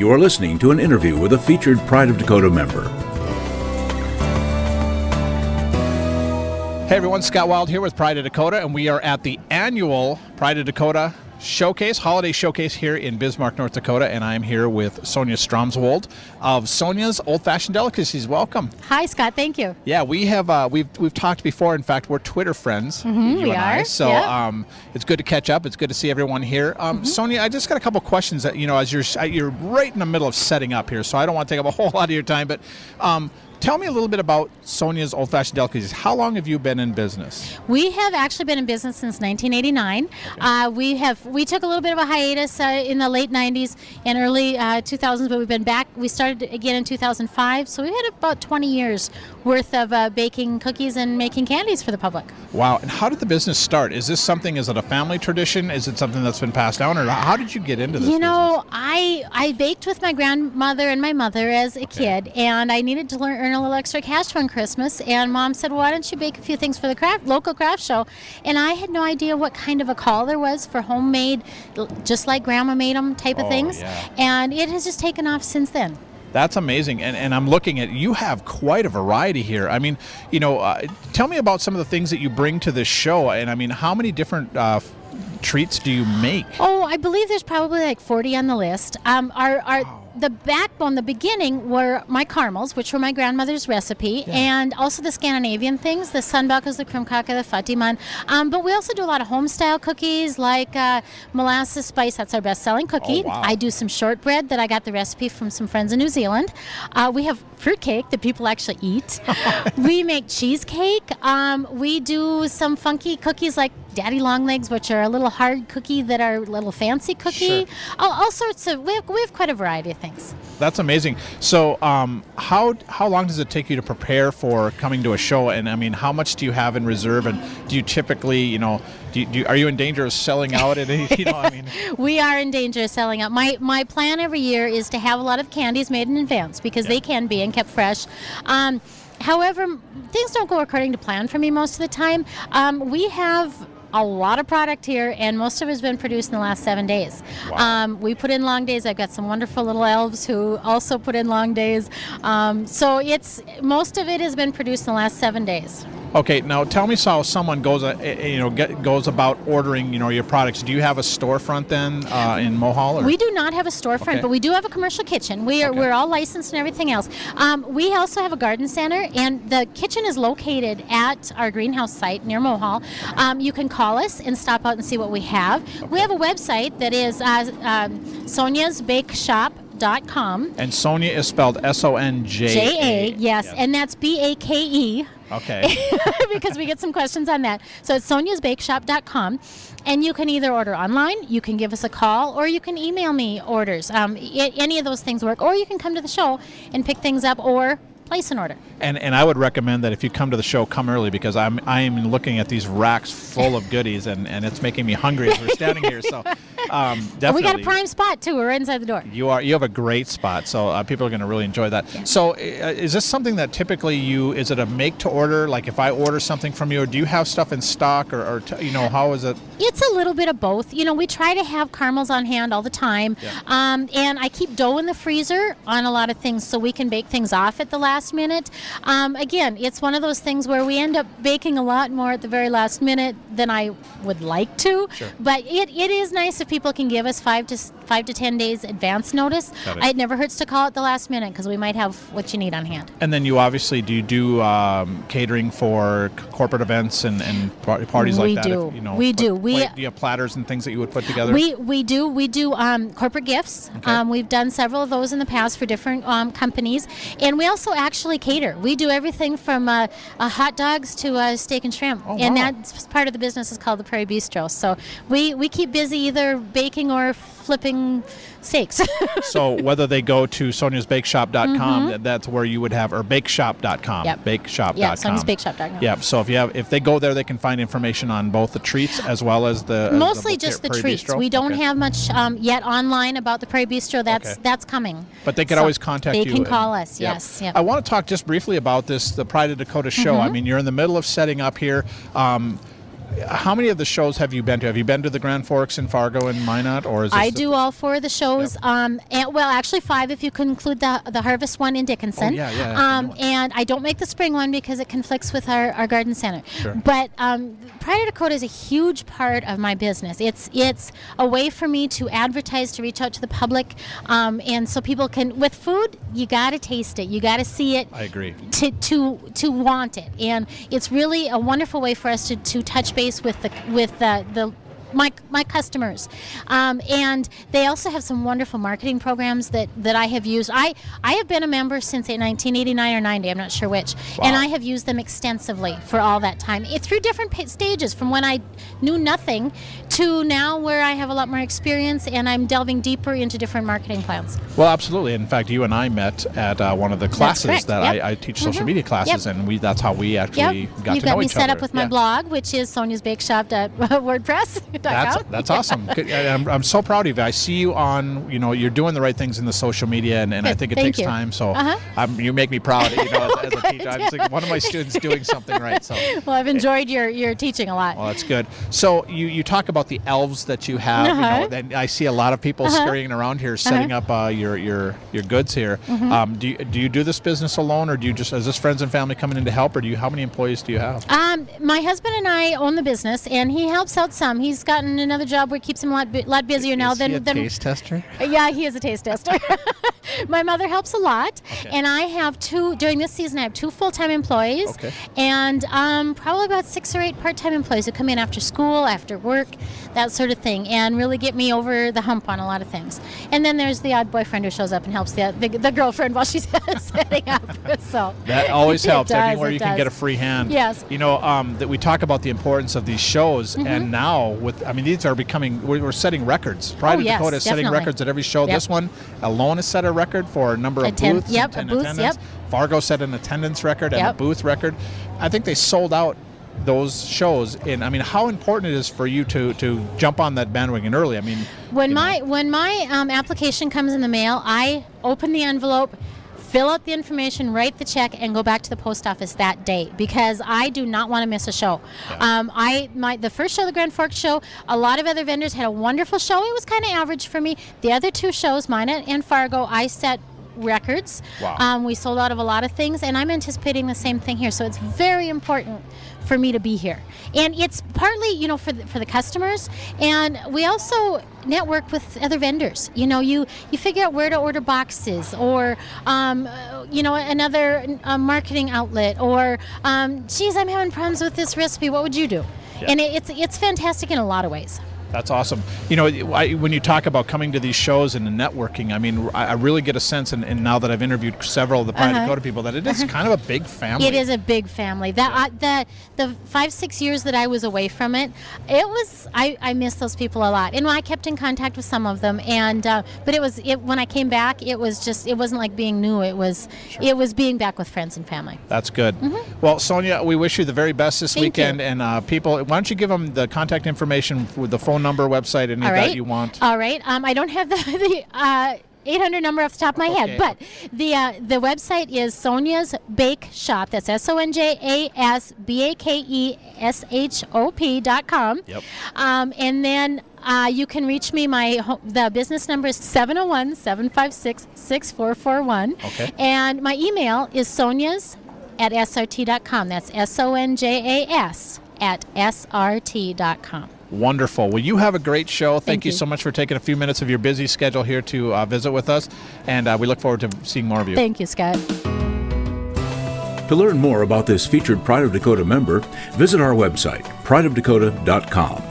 You are listening to an interview with a featured Pride of Dakota member. Hey everyone, Scott Wild here with Pride of Dakota, and we are at the annual Pride of Dakota Showcase, Holiday Showcase here in Bismarck, North Dakota, and I'm here with Sonja Stromswold of Sonja's Old-Fashioned Delicacies. Welcome. Hi, Scott. Thank you. Yeah, we have we've talked before. In fact, we're Twitter friends. We are. So yep. It's good to catch up. It's good to see everyone here. Sonja, I just got a couple questions that as you're right in the middle of setting up here, so I don't want to take up a whole lot of your time, but. Tell me a little bit about Sonja's Old-Fashioned Delicacies. How long have you been in business? We have actually been in business since 1989. Okay. We took a little bit of a hiatus in the late 90s and early 2000s, but we've been back. We started again in 2005, so we've had about 20 years worth of baking cookies and making candies for the public. Wow. And how did the business start? Is it a family tradition? Is it something that's been passed down? Or how did you get into this business? I baked with my grandmother and my mother as a kid, and I needed to earn a little extra cash on Christmas, and Mom said, why don't you bake a few things for the local craft show? And I had no idea what kind of a call there was for homemade, just like Grandma made them type of things. Yeah. And it has just taken off since then. That's amazing, and I'm looking at, you have quite a variety here. I mean, tell me about some of the things that you bring to this show, and I mean, how many different treats do you make? Oh, I believe there's probably like 40 on the list. Wow. The backbone, the beginning, were my caramels, which were my grandmother's recipe, and also the Scandinavian things, the sunbakas, the krumkaka, the fatiman. But we also do a lot of home-style cookies, like molasses spice. That's our best-selling cookie. Oh, wow. I do some shortbread that I got the recipe from some friends in New Zealand. We have fruitcake that people actually eat. We make cheesecake. We do some funky cookies like Daddy Longlegs, which are a little hard cookie that are a little fancy cookie. Sure. All sorts of, we have quite a variety of things. That's amazing. So how long does it take you to prepare for coming to a show? And I mean, how much do you have in reserve? And do you typically, are you in danger of selling out at any, We are in danger of selling out. My plan every year is to have a lot of candies made in advance because they can be and kept fresh. However, things don't go according to plan for me most of the time. We have a lot of product here, and most of it has been produced in the last 7 days. Wow. We put in long days. I've got some wonderful little elves who also put in long days. So most of it has been produced in the last 7 days. Okay, now tell me how someone goes about ordering, your products. Do you have a storefront then in Mohall? Or? We do not have a storefront, but we do have a commercial kitchen. We're all licensed and everything else. We also have a garden center, and the kitchen is located at our greenhouse site near Mohall. You can call us and stop out and see what we have. Okay. We have a website that is sonjasbakeshop.com. And Sonja is spelled Sonja. Yes, and that's Bake. Okay. Because we get some questions on that. So it's sonjasbakeshop.com, and you can either order online, you can give us a call, or you can email me orders. Any of those things work, or you can come to the show and pick things up or place an order. And I would recommend that if you come to the show, come early, because I am looking at these racks full of goodies, and it's making me hungry as we're standing here. So definitely. We got a prime spot too. We're right inside the door. You have a great spot, so people are going to really enjoy that. Yeah. So is this something that typically is it a make to order? Like if I order something from you, or do you have stuff in stock, or how is it? It's a little bit of both. We try to have caramels on hand all the time, and I keep dough in the freezer on a lot of things so we can bake things off at the last minute. Again, it's one of those things where we end up baking a lot more at the very last minute than I would like to. Sure. But it is nice if people can give us 5 to 10 days advance notice. It never hurts to call at the last minute because we might have what you need on hand. And then you obviously do catering for corporate events and parties like that? We do. Do you have platters and things that you would put together? We do corporate gifts. Okay. We've done several of those in the past for different companies, and we also actually cater. We do everything from hot dogs to steak and shrimp, and that's part of the business is called the Prairie Bistro. So we keep busy either baking or flipping steaks. So whether they go to sonjasbakeshop.com, that's where you would have, or bakeshop.com. Yep. Bakeshop.com. Yeah, sonjasbakeshop.com. Yeah, so if they go there, they can find information on both the treats as well as the mostly just the treats. Bistro? We don't have much yet online about the Prairie Bistro. That's coming. But they can always contact you. They can call us. Yep. Yes. Yep. I want to talk just briefly about the Pride of Dakota show. I mean, you're in the middle of setting up here. how many of the shows have you been to? Have you been to the Grand Forks in Fargo and Minot, or is this I do all 4 of the shows. Yep. And, well, actually 5 if you could include the Harvest one in Dickinson. Oh, yeah. And I don't make the spring one because it conflicts with our garden center. Sure. But Pride of Dakota is a huge part of my business. It's a way for me to advertise, to reach out to the public, and so people can. With food, you got to taste it, you got to see it. I agree. To want it, and it's really a wonderful way for us to touch base with my customers, and they also have some wonderful marketing programs that I have used. I have been a member since 1989 or 90, I'm not sure which. Wow. And I have used them extensively for all that time, through different stages, from when I knew nothing to now where I have a lot more experience and I'm delving deeper into different marketing plans. Well, absolutely. In fact, you and I met at one of the classes that Yep. I teach social media classes, and that's how we actually got to know each other. You got me set up with my blog, which is soniasbakeshop.wordpress.com. That's awesome. I'm so proud of you. I see you on, you're doing the right things in the social media, and I think it takes time. So you make me proud, as a teacher. I'm just like, one of my students doing something right. So well, I've enjoyed your teaching a lot. Well, that's good. So you talk about the elves that you have. And I see a lot of people scurrying around here, setting up your goods here. Do you do this business alone, or do you is this friends and family coming in to help, or how many employees do you have? My husband and I own the business, and he helps out some. He's gotten another job where it keeps him a lot busier now than a taste tester? Yeah, he is a taste tester. My mother helps a lot, and I have during this season I have 2 full-time employees, and probably about 6 or 8 part-time employees who come in after school, after work, that sort of thing, and really get me over the hump on a lot of things. And then there's the odd boyfriend who shows up and helps the girlfriend while she's setting up. So that always helps. Anywhere you does. can get a free hand. Yes. That we talk about the importance of these shows, and now these are becoming. We're setting records. Pride of Dakota is setting records at every show. Yep. This one alone has set a record for a number of booths. Yep, and booths. attendance. Yep. Fargo set an attendance record and a booth record. I think they sold out those shows. And how important it is for you to jump on that bandwagon early. When my application comes in the mail, I open the envelope, fill out the information, write the check, and go back to the post office that day, because I do not want to miss a show. Yeah. The first show, the Grand Forks show, a lot of other vendors had a wonderful show. It was kind of average for me. The other 2 shows, Minot and Fargo, I set records. Wow. We sold out of a lot of things, and I'm anticipating the same thing here. So it's very important for me to be here, and it's partly for the customers, and we also network with other vendors. You figure out where to order boxes, or another marketing outlet, or geez, I'm having problems with this recipe, what would you do? Yeah. And it's fantastic in a lot of ways. That's awesome. When you talk about coming to these shows and the networking, I really get a sense, and now that I've interviewed several of the Pride of Dakota people, that it is kind of a big family. It is a big family. The 5-6 years that I was away from it, I miss those people a lot, and I kept in contact with some of them. And but when I came back, it wasn't like being new. It was being back with friends and family. That's good. Well, Sonja, we wish you the very best this weekend. And people, why don't you give them the contact information with the phone number, website, any of that you want? All right. I don't have the 800 number off the top of my head, but the website is Sonja's Bake Shop. That's SonjaSBakeshop.com. Yep. And then you can reach me. The business number is 701-756-6441. Okay. And my email is sonjas@srt.com. That's SONJAS@srt.com. Wonderful. Well, you have a great show. Thank you so much for taking a few minutes of your busy schedule here to visit with us, and we look forward to seeing more of you. Thank you, Scott. To learn more about this featured Pride of Dakota member, visit our website, prideofdakota.com.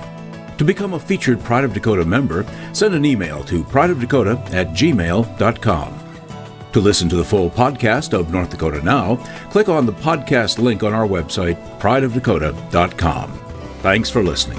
To become a featured Pride of Dakota member, send an email to prideofdakota@gmail.com. To listen to the full podcast of North Dakota Now, click on the podcast link on our website, prideofdakota.com. Thanks for listening.